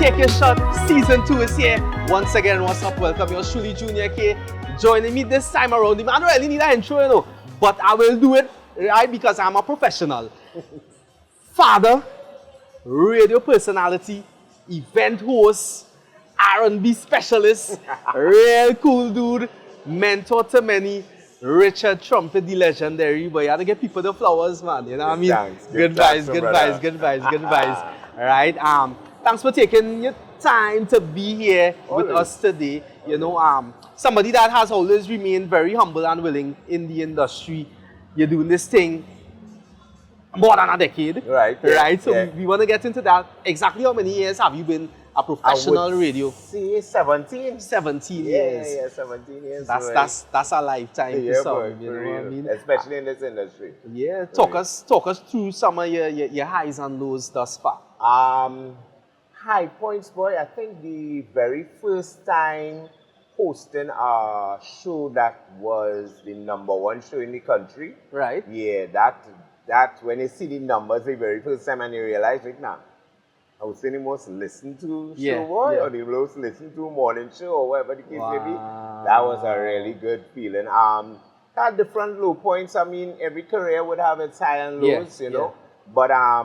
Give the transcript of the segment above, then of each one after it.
Take Your Shot Season 2 is here. Once again, what's up? Welcome, your Shuli Junior K. Joining me this time around. I don't really need an intro, you know, but I will do it, right, because I'm a professional. Father, radio personality, event host, R&B specialist, real cool dude, mentor to many, Richard Trumpet, the legendary, but you have to get people the flowers, man, you know what I mean? Thanks. Good vibes, good vibes, good vibes, good vibes. Alright, thanks for taking your time to be here with us today. You know, somebody that has always remained very humble and willing in the industry. You're doing this thing more than a decade. Right. Right, so we want to get into that. Exactly how many years have you been a professional radio? See, 17. 17 years. Yeah, 17 years. That's a lifetime to some, you know what I mean? Especially in this industry. Yeah, talk us through some of your highs and lows thus far. High points, boy. I think the very first time hosting a show that was the #1 show in the country. Right. Yeah, that when you see the numbers the very first time and you realize right now, I would say the most listened to show, boy, or the most listened to morning show, or whatever the case may be. That was a really good feeling. Had different low points. I mean, every career would have its high and lows, you know. But I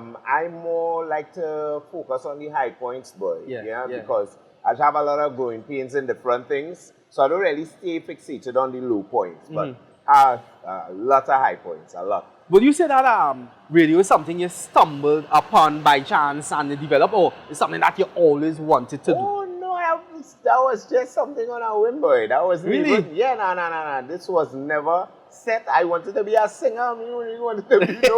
more like to focus on the high points, boy. Because I have a lot of growing pains in different things, so I don't really stay fixated on the low points. But a lot of high points, a lot. Would you say that radio is something you stumbled upon by chance and developed, or is something that you always wanted to do? Oh no, that was just something on a whim, boy. That was really? No. This was never set. I wanted to be a singer. I really wanted to be no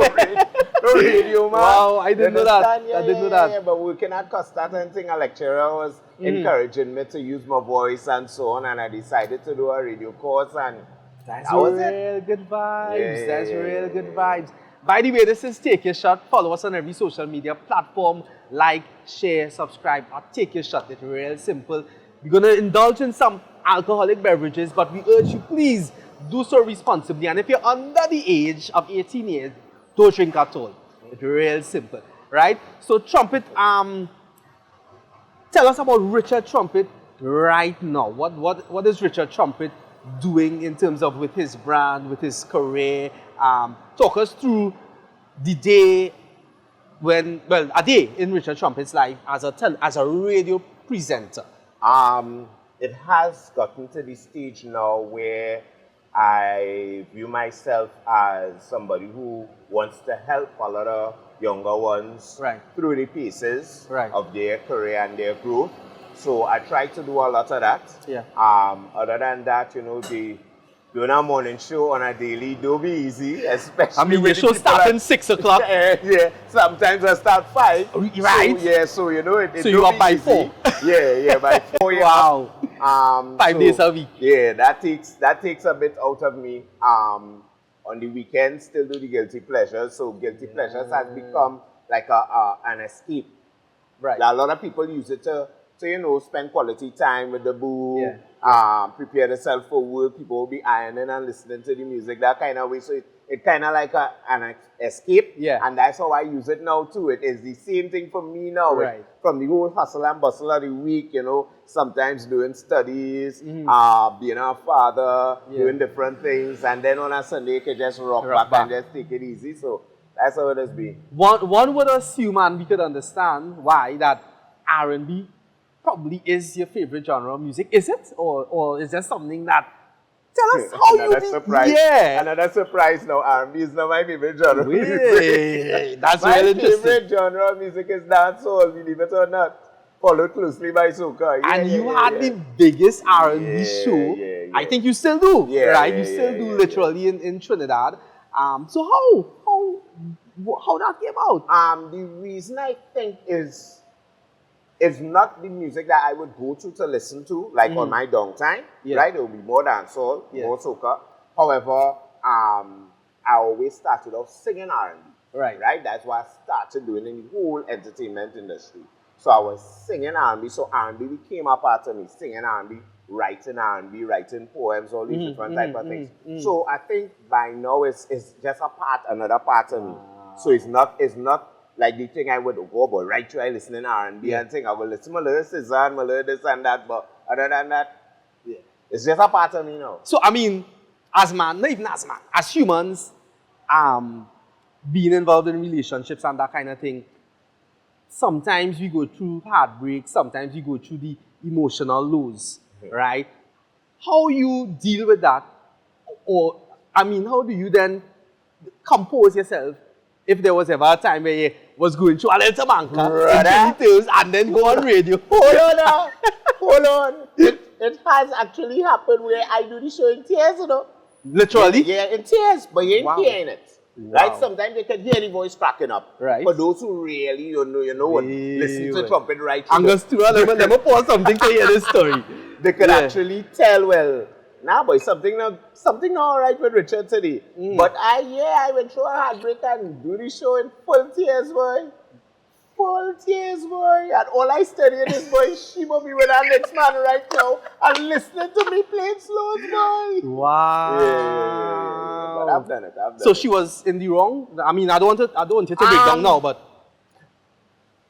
radio man. Wow, I didn't know that. I didn't know that. Yeah, but working at Costa and thing, a lecturer was encouraging me to use my voice and so on, and I decided to do a radio course, and that's real good vibes. That's real good vibes. By the way, this is Take Your Shot. Follow us on every social media platform. Like, share, subscribe, or Take Your Shot. It's real simple. We're going to indulge in some alcoholic beverages, but we urge you, please, do so responsibly. And if you're under the age of 18 years, don't drink at all. It's real simple, right? So, Trumpet, tell us about Richard Trumpet right now. What is Richard Trumpet doing in terms of with his brand, with his career? Talk us through the day a day in Richard Trumpet's life as a radio presenter. It has gotten to the stage now where I view myself as somebody who wants to help a lot of younger ones through the paces of their career and their growth. So I try to do a lot of that. Yeah. Other than that, you know, doing a morning show on a daily don't be easy, especially I mean, the show starts at 6 o'clock. Yeah, sometimes I start 5. Right. So you know it. So you are by 4. Yeah, by 4. Wow. 5 days a week. Yeah, that takes a bit out of me. On the weekends, still do the guilty pleasures. So guilty pleasures has become like an escape. Right. A lot of people use it to you know, spend quality time with the boo, prepare themselves for work. People will be ironing and listening to the music, that kind of way. So it kind of like an escape. Yeah. And that's how I use it now too. It is the same thing for me now. Right. From the whole hustle and bustle of the week, you know, sometimes doing studies, being a father, doing different things. And then on a Sunday, you can just rock back and just take it easy. So that's how it has been. One would assume, and we could understand why, that R&B probably is your favorite genre of music. Is it? Or is there something that... Tell us how you... Surprise. Yeah. Another surprise now. R&B is not my favorite genre of music. That's really interesting. My favorite genre of music is dancehall, believe it or not. Followed closely by soca. And you had the biggest R&B show. I think you still do, right? You still do literally in Trinidad. So how that came out? The reason I think is not the music that I would go to listen to, like on my downtime, right? It will be more dancehall, more soca. However, I always started off singing R&B, right? That's what I started doing in the whole entertainment industry. So I was singing R&B, so R&B became a part of me, singing R&B, writing R&B, writing poems, all these different type of things. So I think by now it's just another part of me. So it's not like the thing I would go about right through I listening R&B and thing. I would listen to my little scissor and my little this and that, but other than that, it's just a part of me now. So I mean, as man, not even as man, as humans, being involved in relationships and that kind of thing, sometimes we go through heartbreak, sometimes we go through the emotional lows, right? How you deal with that? Or, I mean, how do you then compose yourself if there was ever a time where you was going through a little Tabanca and then go on radio? Hold on now. Hold on. It has actually happened where I do the show in tears, you know. Literally? Yeah, in tears, but you ain't hearing it. Wow. Right? Sometimes you can hear the voice cracking up. Right. For those who really, you know what, listen to Trumpet right I'm going to let me pause something to hear this story. They could actually tell, well, nah, boy, something not all right with Richard today. But I went through a heartbreak and do the show in full tears, boy. Full tears, boy. And all I studied is, boy, she will be with our next man right now and listening to me playing slows, boy. Wow. Yeah. But I've done it. So she was in the wrong? I mean, I don't want you to break down now, but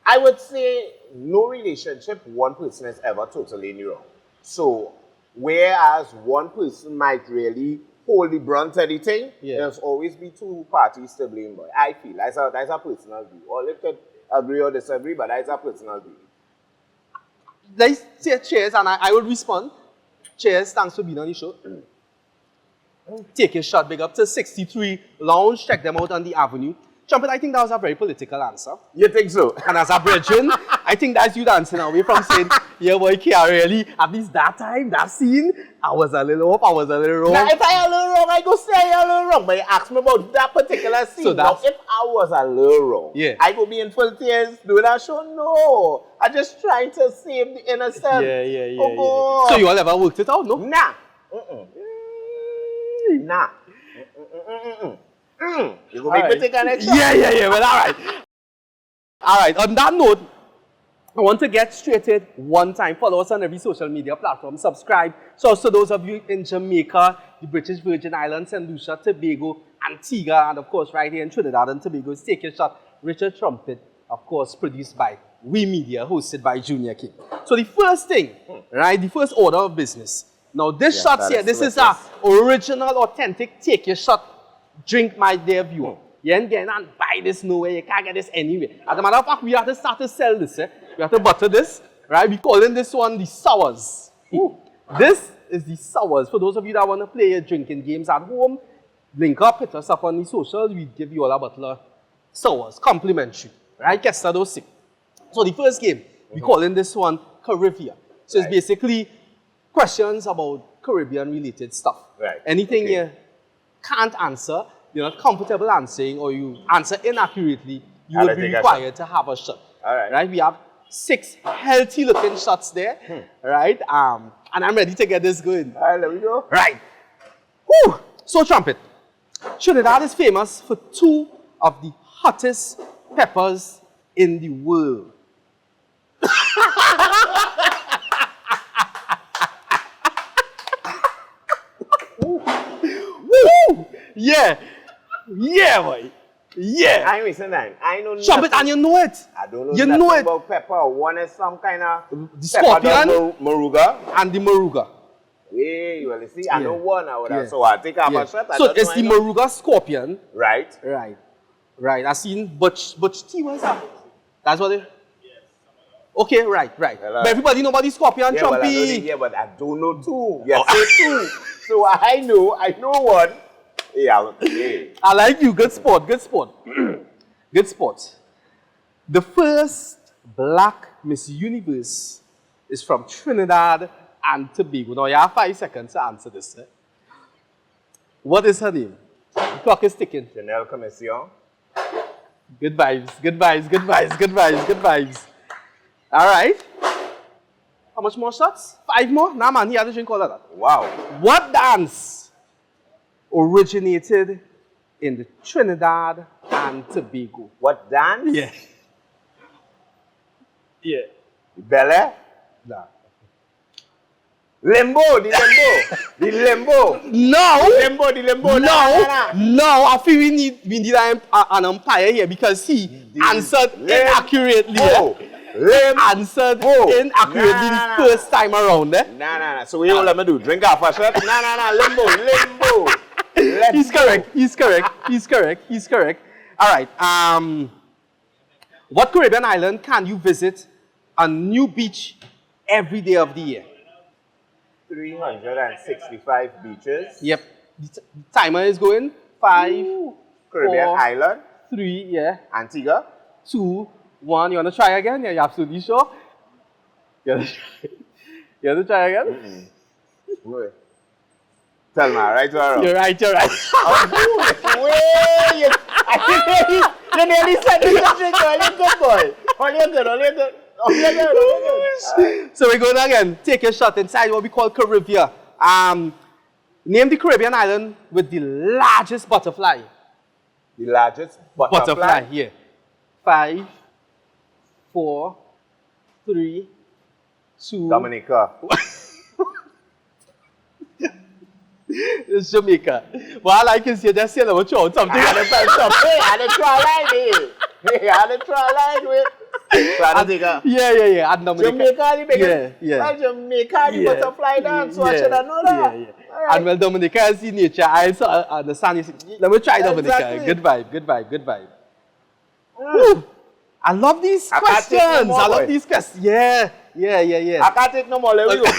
I would say no relationship, one person is ever totally in the wrong. So, whereas one person might really hold the brunt of the thing, there's always be two parties to blame, boy. I feel that's a personal view. Or they could agree or disagree, but that's a personal view. Let's say cheers, and I would respond. Cheers, thanks for being on the show. Take a shot, big up to 63 Lounge. Check them out on the Avenue. Trumpet, I think that was a very political answer. You think so? And as a brethren, I think that's you dancing away from saying, yeah, boy, Kia, really, at least that time, that scene, I was a little off, I was a little wrong. Now, if I a little wrong, I go say I a little wrong. But you ask me about that particular scene. So now, if I was a little wrong, I would be in full tears doing that show? No. I'm just trying to save the innocent. Yeah. So you all ever worked it out, no? Nah. Nah. You go make me take an extra? Yeah. Well, all right. All right. On that note, I want to get straight in one time. Follow us on every social media platform. Subscribe. So those of you in Jamaica, the British Virgin Islands, St. Lucia, Tobago, Antigua, and of course right here in Trinidad and Tobago, Take a Shot, Richard Trumpet, of course produced by We Media, hosted by Junior King. So the first thing, right, the first order of business. Now this shot here, this is a original, authentic Take a Shot drink, my dear viewer. You ain't getting and buy this nowhere. You can't get this anywhere. As a matter of fact, we have to start to sell this. We have to butter this, right? We calling this one the sours. This is the sours. For those of you that want to play your drinking games at home, link up, hit us up on the socials. We give you all a bottle of sours, complimentary, right? Guess that those six. So the first game, we calling this one Caribbean. So it's basically questions about Caribbean-related stuff. Anything you can't answer, you're not comfortable answering, or you answer inaccurately, you will be required to have a shot. Right? We have 6 healthy-looking shots there. Right? And I'm ready to get this going. All right, let me go. Right. Whew. So, Trumpet, Trinidad is famous for 2 of the hottest peppers in the world. Woo! Yeah, boy. Yeah. I ain't missing that. I know nothing. Trumpet, and you know it. I don't know nothing about pepper. One is some kind of the scorpion, maruga, and the maruga. Hey, well, you see, I know one out there, so I think I'm a shot. So it's the maruga scorpion. Right. I seen Butch T was that. That's what it. Okay, right. But everybody know about the scorpion, Trumpy. But I don't know 2. Yes, say 2. So I know one. Yeah. I like you. Good sport. Good sport. The first black Miss Universe is from Trinidad and Tobago. Now you have 5 seconds to answer this. What is her name? The clock is ticking. Janelle Commission. Good vibes. All right. How much more shots? 5 more? Nah, man, he had to drink all of that. Wow. What dance originated in the Trinidad and Tobago? What dance? Yeah. Belle? Nah. Limbo, the limbo. No. The limbo. No. I feel we need an umpire here because he answered inaccurately. Answered inaccurately the first time around. Nah. So what you let me do? Drink half a shot? Nah. Limbo. He's correct. All right. What Caribbean island can you visit a new beach every day of the year? 365 beaches. Yep. The timer is going. 5, Caribbean 4, island. 3, yeah. Antigua. 2, 1. You want to try again? Yeah, you're absolutely sure? You want to try again? Wait. Tell me, right or wrong? You're right. Wait, you nearly said this to drink. All you good. So we're going again. Take a shot inside what we call Caribbean. Name the Caribbean island with the largest butterfly. The largest butterfly? Yeah. 5, 4, 3, 2. Dominica. It's Jamaica. What I like is you just say about something. I had to try line with. Yeah. And Jamaica, the biggest. Yeah. Jamaica, the butterfly dance. So I should have known that. Yeah. Right. And well, Dominica is in nature. I also understand you. Let me try Dominica. Exactly. Good vibe. I love these questions. I love these questions. Yeah. I can't take no more. Let me go.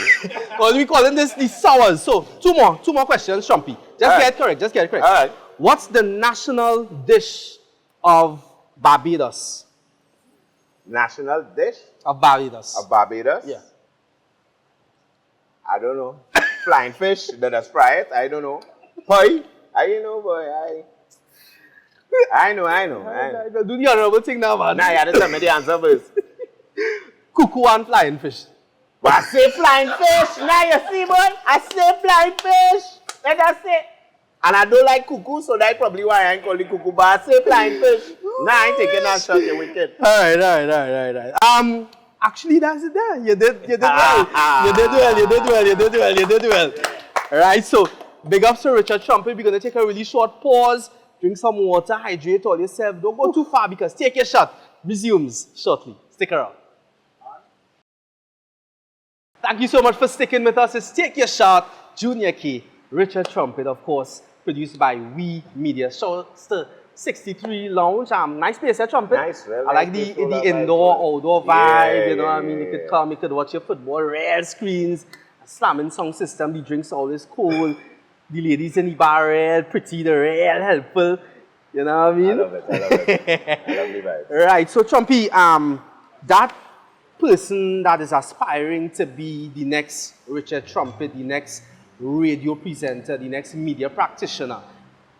Well, we calling this the sours. So two more questions, Trumpy. Just get it correct. All right. What's the national dish of Barbados? National dish of Barbados. Yeah. I don't know. Flying fish. Let's fry it. I don't know. Pie. I don't know, boy. I know. Do the honorable thing now, man. Nah, you had to tell me the answer first. Cuckoo and flying fish. Well, I say flying fish. Now you see, boy. I say flying fish. Let us say. And I don't like cuckoo, so that's probably why I ain't calling cuckoo. But I say flying fish. Nah, I ain't taking that shot. You're wicked. All right. Actually, that's it there. You did well. You did well. All right, so big ups to Richard Trumpet. We're going to take a really short pause. Drink some water, hydrate all yourself. Don't go too far because Take Your Shot resumes shortly. Stick around. Thank you so much for sticking with us. It's Take Your Shot, Junior K, Richard Trumpet, of course, produced by We Media. So it's the 63 Lounge. Nice place, Trumpet. Nice, well, I like the indoor-outdoor vibe. You know what I mean? You could come, you could watch your football, rare screens, a slamming sound system. The drinks always cold. The ladies in the bar, real pretty, they're real helpful. You know what I mean? I love it. I love the vibes. Right, so Trumpy, that person that is aspiring to be the next Richard Trumpet, the next radio presenter, the next media practitioner,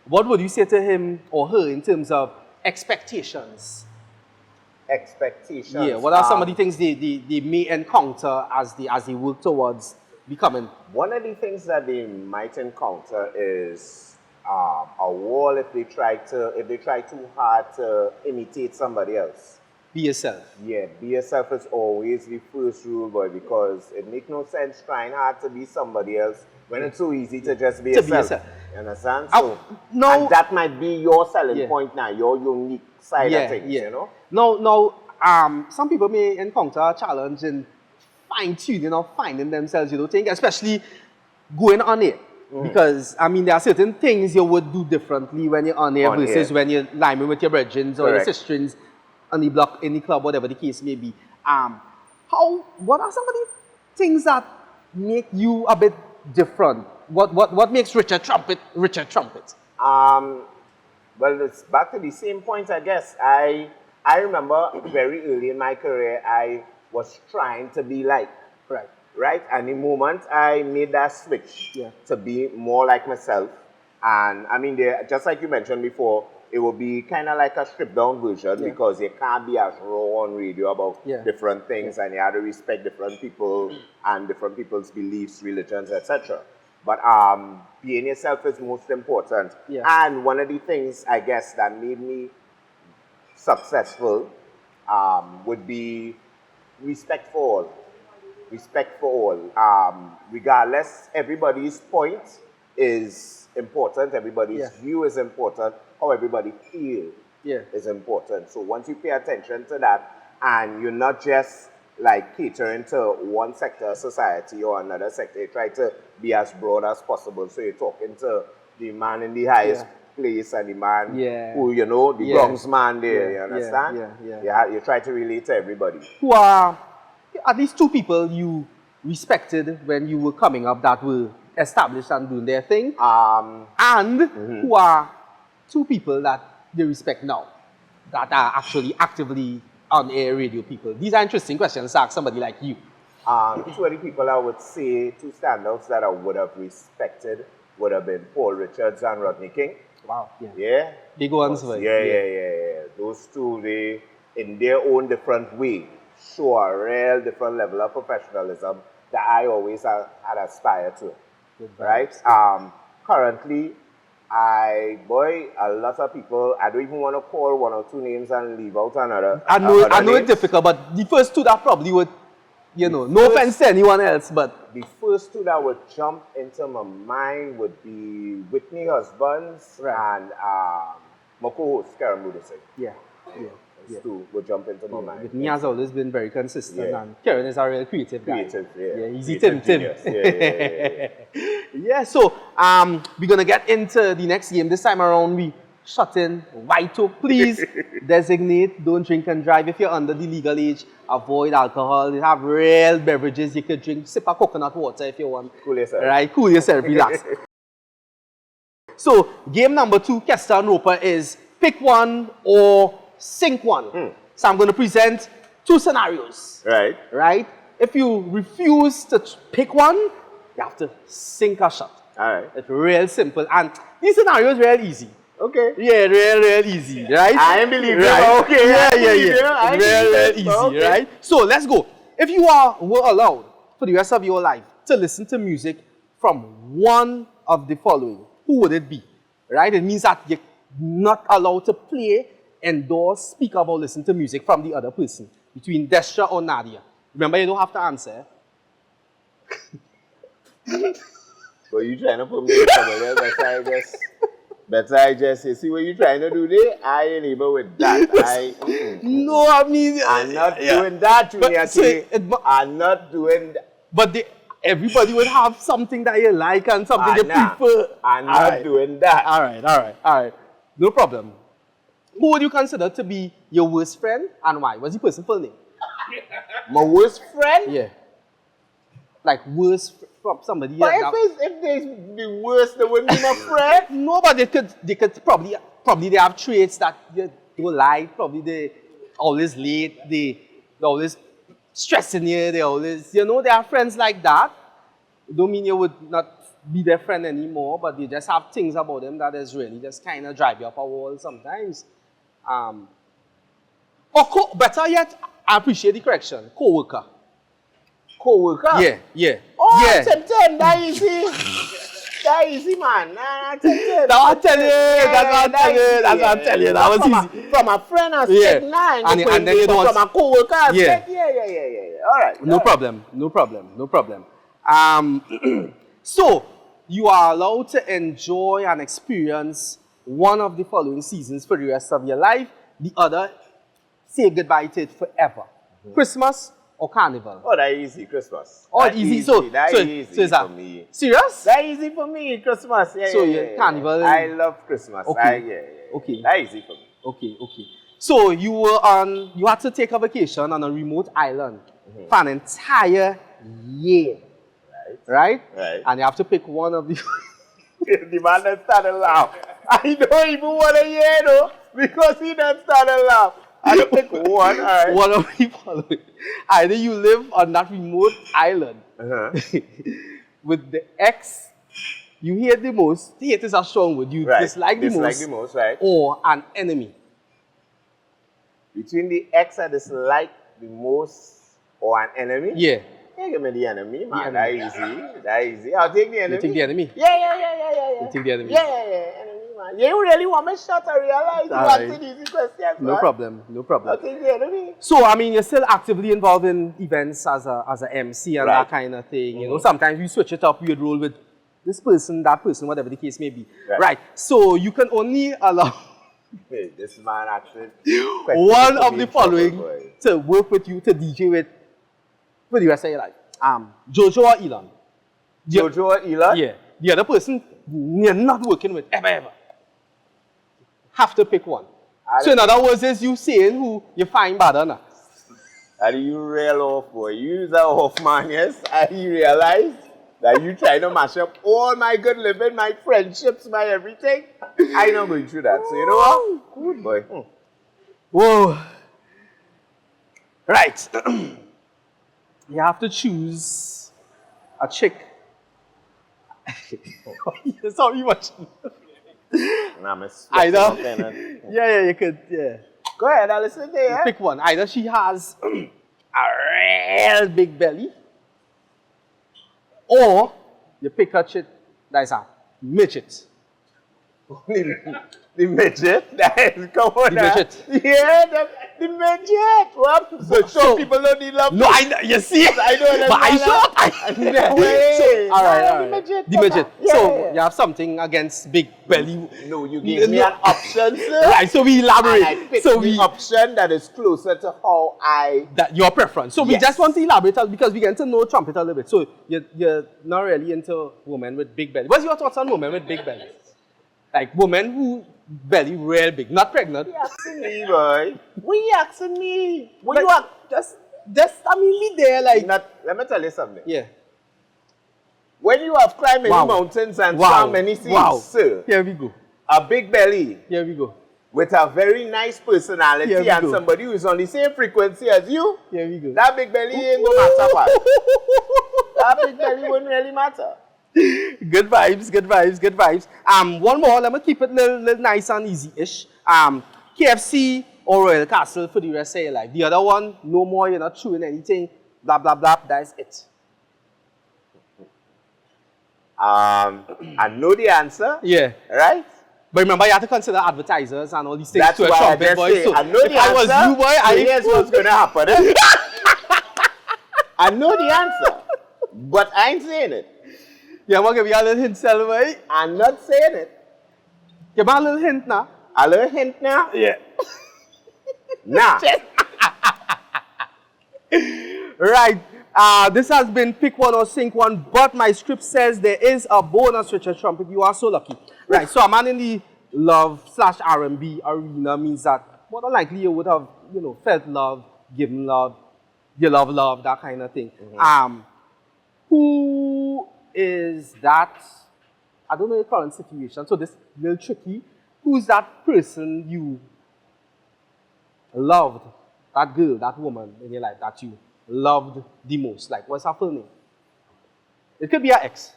what would you say to him or her in terms of expectations? Expectations? Yeah, what are some of the things they may encounter as they work towards becoming? One of the things that they might encounter is a wall if they try too hard to imitate somebody else. Be yourself. Yeah, be yourself is always the first rule, boy, because it makes no sense trying hard to be somebody else when it's so easy to just be yourself. You understand? So, and that might be your selling point now, your unique side of things, you know? No, some people may encounter a challenge in fine-tuning or finding themselves, you know, especially going on air. Because, I mean, there are certain things you would do differently when you're on air versus when you're liming with your brethren or your sisterins on the block, in the club, whatever the case may be. What are some of the things that make you a bit different? What makes Richard Trumpet Richard Trumpet? Well, it's back to the same point, I guess. I remember very early in my career, I was trying to be like. Right? And the moment I made that switch to be more like myself, and I mean, just like you mentioned before, it will be kind of like a stripped down version because you can't be as raw on radio about different things and you have to respect different people and different people's beliefs, religions, etc. But being yourself is most important. And one of the things, I guess, that made me successful would be respect for all. respect for all. Regardless, everybody's point is important. Everybody's view is important. How everybody feels is important. So once you pay attention to that, and you're not just like catering to one sector of society or another sector, you try to be as broad as possible. So you're talking to the man in the highest place and the man who, you know, the Bronx man there, you understand? Yeah, you try to relate to everybody. Who are at least two people you respected when you were coming up that were established and doing their thing, and who are two people that they respect now, that are actually actively on-air radio people? These are interesting questions to ask somebody like you. Two of the people I would say, two standouts that I would have respected would have been Paul Richards and Rodney King. Wow. Yeah. Big ones. Yeah. Those two, they, in their own different way, show a real different level of professionalism that I always had aspired to. Right? Currently, a lot of people, I don't even want to call one or two names and leave out another. I know it's difficult, but the first two that probably would, you know, no offense to anyone else, but the first two that would jump into my mind would be Whitney Husbands and my co-host, Karen Rudison. Those two would jump into my mind. Whitney has always been very consistent, and Karen is a real creative guy. Easy Tim. So we're gonna get into the next game. This time around, we shut in white up. Please designate, don't drink and drive. If you're under the legal age, avoid alcohol. They have real beverages you could drink. Sip a coconut water if you want. Cool yourself. Right, cool yourself, relax. So game number 2, Kester and Roper, is pick one or sink one. So I'm going to present 2 scenarios. Right? If you refuse to pick one, you have to sink a shot. It's real simple. And these scenarios are real easy. Yeah, real easy, right? I believe you. Real easy, right? So let's go. If you were allowed for the rest of your life to listen to music from one of the following, who would it be? Right? It means that you're not allowed to play, endorse, speak about, listen to music from the other person, between Destra or Nadia. Remember, you don't have to answer. So you trying to put me in trouble there? Better I just you see what you're trying to do there? I ain't able with that. No, I mean, I'm not doing that, Junior. I'm not doing that. But everybody would have something that you like and something you prefer. I'm not doing that. All right. No problem. Who would you consider to be your worst friend and why? What's the person's full name? My worst friend? Yeah. Like worst from somebody. But if they the worst, they wouldn't be my friend. No, but they could probably they have traits that you don't like. Probably they always late. They always stressing you. They always, they are friends like that. Don't mean you would not be their friend anymore, but they just have things about them that is really just kind of drive you up a wall sometimes. Better yet, I appreciate the correction. Co-worker. Co-worker? Yeah. Oh, Tim, that easy. That easy, man. That's what I tell you. That was easy. From a friend aspect, and then you don't from a co-worker aspect. Yeah. All right. No problem. So, you are allowed to enjoy and experience one of the following seasons for the rest of your life. The other, say goodbye to it forever. Christmas or Carnival? Oh, that's easy, Christmas. Oh, easy. So easy for me. Serious? That's easy for me, Christmas. Yeah. Carnival. I love Christmas. Okay. That's easy for me. Okay. So you had to take a vacation on a remote island for an entire year. Right? And you have to pick one of the... The man that started laugh. I don't even want to hear though, because he done started laugh. I don't pick one, all right. One of the following. Either you live on that remote island with the ex you hate the most. Hate is a strong word. You dislike the most, right? Or an enemy. Between the ex I dislike the most or an enemy? Yeah. Give me the enemy, man. That easy. I'll take the enemy. You take the enemy? Yeah. You take the enemy? Yeah. Enemy, man. You really want me shot, I realize. You answered easy questions, No problem, no problem. Okay, good, okay. So, I mean, you're still actively involved in events as a MC and that kind of thing. You know, sometimes we switch it up, we'd roll with this person, that person, whatever the case may be. Right. So, you can only allow hey, this man actually one of the following to work with you, to DJ with for the rest of your life. Jojo or Elon? Jojo or Elon? Yeah. The other person you're not working with ever. Have to pick one. So in other words, is you saying who you find better now. Are you real off, boy? You are off, man, yes? I realize that you trying to mash up all my good living, my friendships, my everything. I not going through that. So you know what? Good boy. Whoa. Right. You have to choose a chick. Sorry, watching. Either. Yeah, you could. Yeah. Go ahead, I'll listen to you. Pick one. Either she has a real big belly, or you pick a chick that is a midget. The midget? Come on. The midget. Yeah, the midget. What? So people don't need love. No, I know. You see? I know. But I shot. No way. All right. The midget. The midget. Yeah, so you have something against big belly. No, you gave me an option, sir. Right. So we elaborate. And I picked the option that is closer to how that your preference. So we just want to elaborate because we get to know Trumpet a little bit. So you're not really into women with big belly. What's your thoughts on women with big belly? Like women who belly real big, not pregnant. You asking me, boy? What you asking me? What you want? Just I mean, me there like. Let me tell you something. Yeah. When you have climbed many mountains and swam many seas, sir. Here we go. A big belly. Here we go. With a very nice personality and somebody who is on the same frequency as you. Here we go. That big belly ain't gonna matter, what? That big belly wouldn't really matter. Good vibes, good vibes, good vibes. One more, let me keep it little nice and easy-ish. KFC or Royal Castle for the rest of your life. The other one, no more, you're not chewing anything, blah, blah, blah, that's it. I know the answer. Yeah. Right? But remember, you have to consider advertisers and all these things. That's why I just say, I know the answer. I was you, boy, here's what's going to happen. I know the answer, but I ain't saying it. Yeah, I'm going to give you a little hint, Selway. I'm not saying it. Give me a little hint now. A little hint now? Yeah. Nah. Right. This has been pick one or sink one, but my script says there is a bonus with your trumpet. You are so lucky. Right. So a man in the love/R&B arena means that more than likely you would have, felt love, given love, you love, that kind of thing. Who is that? I don't know your current situation, so this is a little tricky. Who's that person you loved, that girl, that woman in your life that you loved the most? Like, what's her full name? It could be your ex.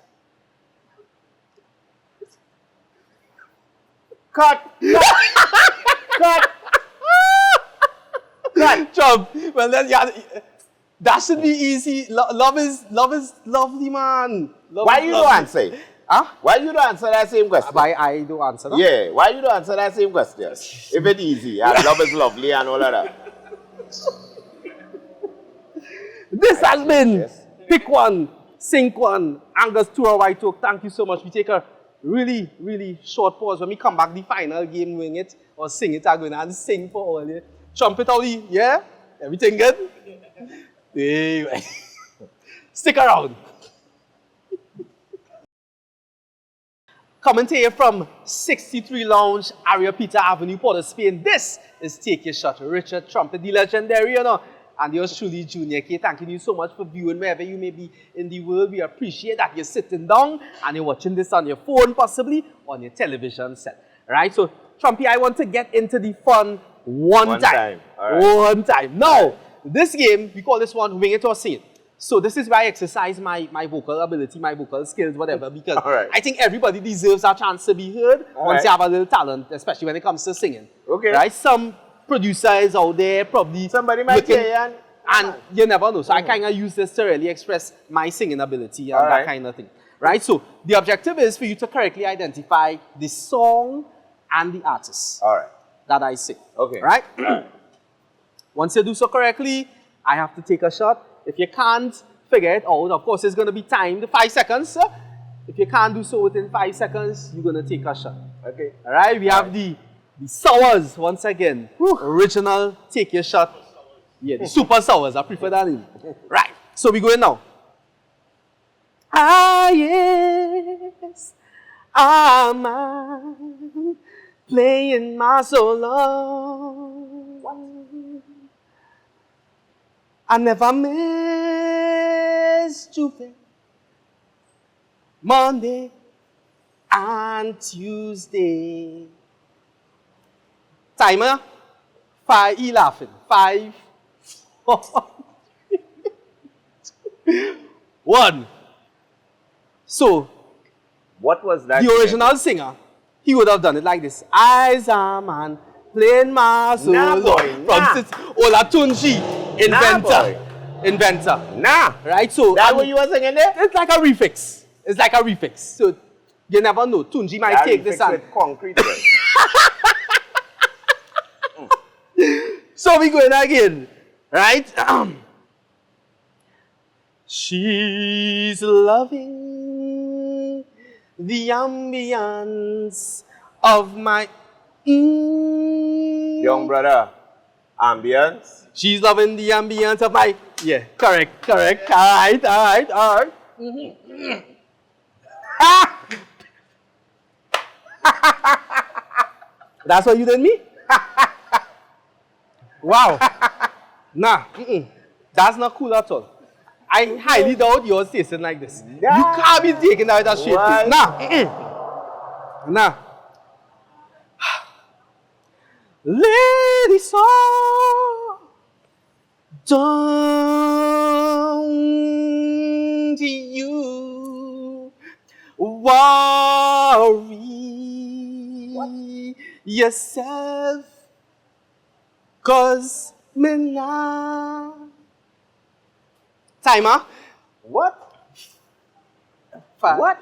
Cut! Chub. Well, then, yeah, that should be easy. Love is lovely, man. Why you don't answer it? Huh? Why you don't answer that same question? Why I don't answer that? Yeah, why you don't answer that same question? If it's easy, and love is lovely and all of that. This has been Pick One, Sink One, Angus Tour White Oak. Thank you so much. We take a really, really short pause. When we come back, the final game, wing it or sing it, I'm going to sing for all you. Trumpet all the, yeah? Everything good? Anyway. Stick around. Coming to you from 63 Lounge, Areopita Avenue, Port of Spain. This is Take Your Shot. Richard Trumpet, the legendary, and yours truly, Junior K. Thanking you so much for viewing wherever you may be in the world. We appreciate that you're sitting down and you're watching this on your phone, possibly on your television set. Right? So, Trumpy, I want to get into the fun one time. All right. One time. Now, this game, we call this one Wing It or Sing It. So this is where I exercise my vocal ability, my vocal skills, whatever, because I think everybody deserves a chance to be heard once you have a little talent, especially when it comes to singing. Okay. Right? Some producers out there probably... Somebody might hear and you never know. So I kind of use this to really express my singing ability and that kind of thing. Right? So the objective is for you to correctly identify the song and the artist All right. that I sing. Okay. Right? All right. Once you do so correctly, I have to take a shot. If you can't figure it out, of course, it's going to be timed 5 seconds. If you can't do so within 5 seconds, you're going to take a shot. Okay. All right? We have the sours once again. Original, take your shot. Yeah, the super sours. I prefer that name. Right. So we're going now. Ah, yes. I'm playing my solo. I never miss Tuesday, Monday, and Tuesday. Timer, 5, he laughing. 5, 4, 1. So, What was that? the original singer, he would have done it like this. I's a man playing my solo. Nah, boy, nah. Olatunji, inventor. Inventor. Nah. Right? So, That what you were singing there? it's like a refix. It's like a refix. So, you never know. Tunji might take this and... with concrete. Boy. So, we going again. Right? She's loving the ambience of my... Young brother, ambience. She's loving the ambience of my... Yeah, correct. All right. That's what you did me? Wow. Nah, that's not cool at all. I highly doubt yours tasting like this. Yeah. You can't be taking out that shit. What? Nah. Lady song, don't you worry yourself, 'cause me nah. Timer. What? 5. What?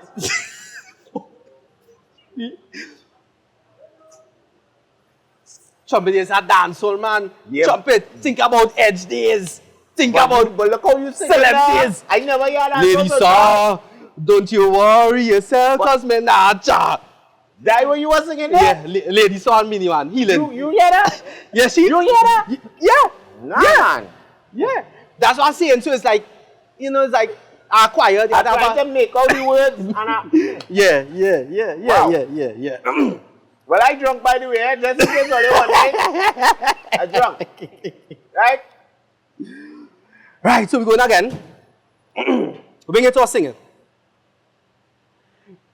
Trumpet is a dancehall, man. Yeah. Trumpet, think about Edge days. Think about But look how you sing celeb days. I never hear that. Lady Saw, don't you worry yourself, 'cause me nah cha. That what you were singing there? Yeah, Lady Saw and Mini Man, healing. You hear that? Yeah, she. You hear that? Yeah. Nah, Yeah. man. Yeah. That's what I'm saying. So it's like, it's like quiet. I trying to make all the words. And Yeah. Wow. Yeah. Well, I drunk by the way, just in case all you want, right? I drunk. Right? Right, so we're going again. We bring it to our singing.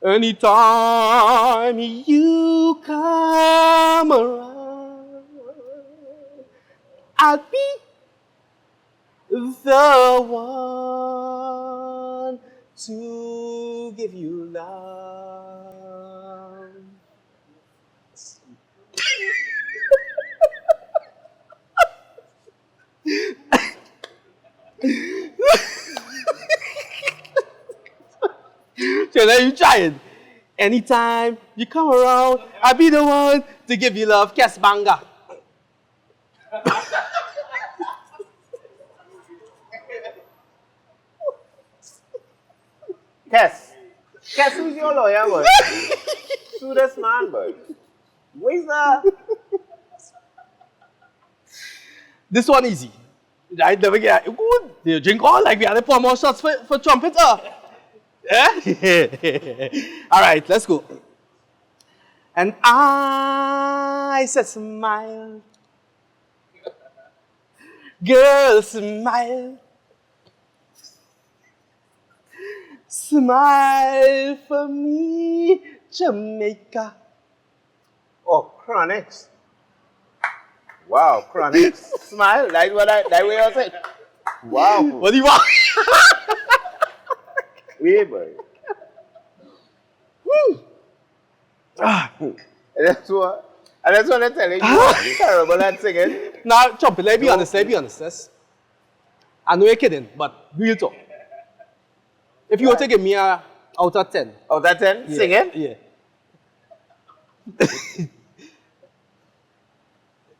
Anytime you come around, I'll be the one to give you love. So now you try it. Anytime you come around, I'll be the one to give you love. Kes banga. Kes, who's your lawyer, boy? Sue this man, boy. Where's the... This one easy. Right? Never get good. You drink all like we had to pour more shots for Trumpet. Yeah? All right, let's go. And I said smile. Girl, smile. Smile for me, Jamaica. Oh, Chronics. Wow, Chronics. Smile. That's what that way I said. Wow. What do you want? Yeah, boy. Woo. And that's what I'm telling you. You're terrible at singing. Now, Trumpet, let's be honest. I know you're kidding, but real talk. If you were to give me a out of 10. Out of 10? Yeah, Singing? Yeah.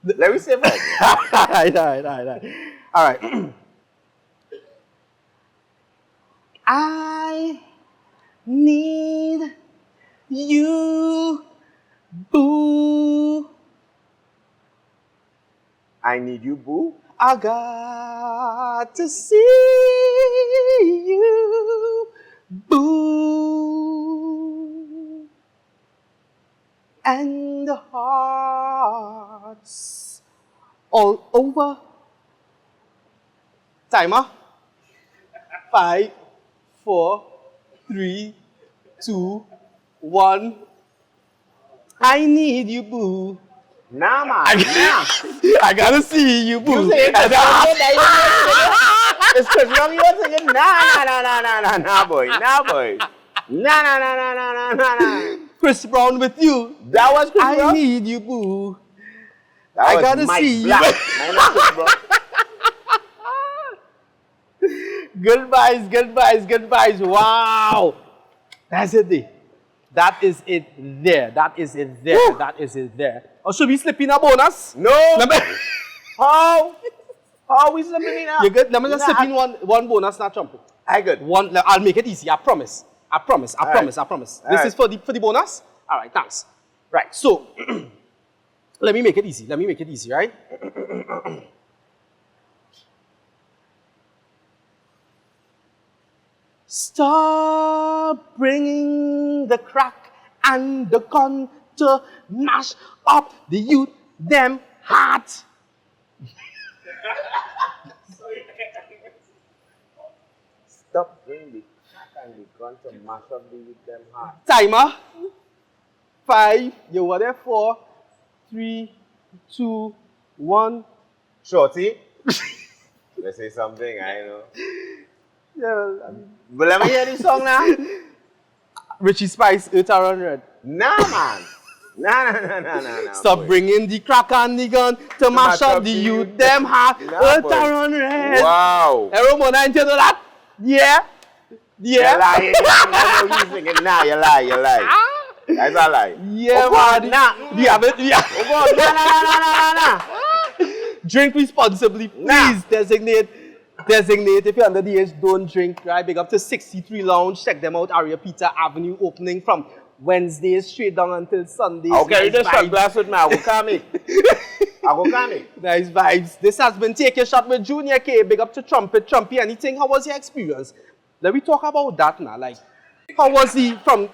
Let me say it. All right. I need you, boo. I need you, boo. I got to see you, boo. And the hearts all over. Timer. 5, 4, 3, 2, 1. I need you, boo. Nah, man. I gotta see you, boo. You say it, it's Chris Brown, you're singing. Nah, boy. Nah. Chris Brown with you. That was Chris Brown? I need you, boo. I gotta see Black. you. Mine was Chris Brown. Goodbyes. Wow. That's it there. That is it there. Or should we slip in a bonus? No. How? How we slipping in now? You good? Let me just slip in one bonus now, Trumpet. I good. I'll make it easy. I promise. This right. is for the bonus? All right, thanks. Right, so let me make it easy, right? Stop bringing the crack and the gun to mash up the youth, them heart. Stop bringing the crack and the gun to mash up the youth, them heart. Timer. 5, you were there 4, 3, 2, 1. Shorty, let's say something, I know. Yeah, But let me hear this song now. Richie Spice, Earth Around Red. Nah, man. Nah. Stop boy. bringing the crack and the gun to mash up the youth, them heart. Earth Around Red. Wow. Everyone, I know that? Yeah. You're lying. Nah, you lie. That's a lie. Yeah, man. Nah. Nah. Drink responsibly, please. Nah. Designate. If you're under the age, don't drink. Right? Big up to 63 Lounge. Check them out. Aria Peter Avenue opening from Wednesdays straight down until Sundays. Okay, nice you just shot glass with me. I will come in. Nice vibes. This has been Take a Shot with Junior K. Big up to Trumpet. Trumpy, anything? How was your experience? Let me talk about that now. Like, how was he from...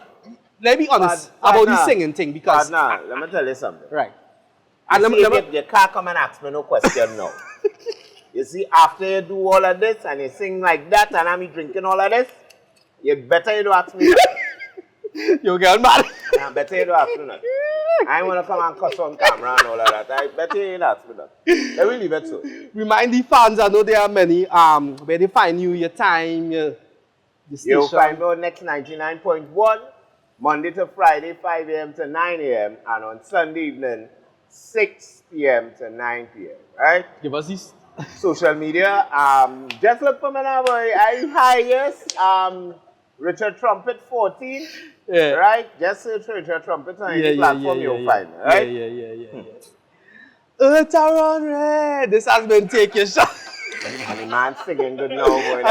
Let me be honest about the singing thing because... Let me tell you something. Right. And you can't come and ask me no question now. You see, after you do all of this and you sing like that and I'm drinking all of this, you better you don't ask me that. You get mad? Yeah, better you don't ask me that. I want to come and cuss on camera and all of that. I better you don't ask me that. Let me leave it so. Remind the fans, I know there are many, where they find you, your time, the station. You'll find me on Next 99.1, Monday to Friday, 5 a.m. to 9 a.m. and on Sunday evening, 6 p.m. to 9 p.m. Right? Give us this. Social media, just look for me now, boy. Yes. Richard Trumpet 14. Yeah. Right? Just search Richard Trumpet on any platform you'll find. Right? Yeah. Earth Around Red. This has been Take Your Shot. And the man singing good now, boy.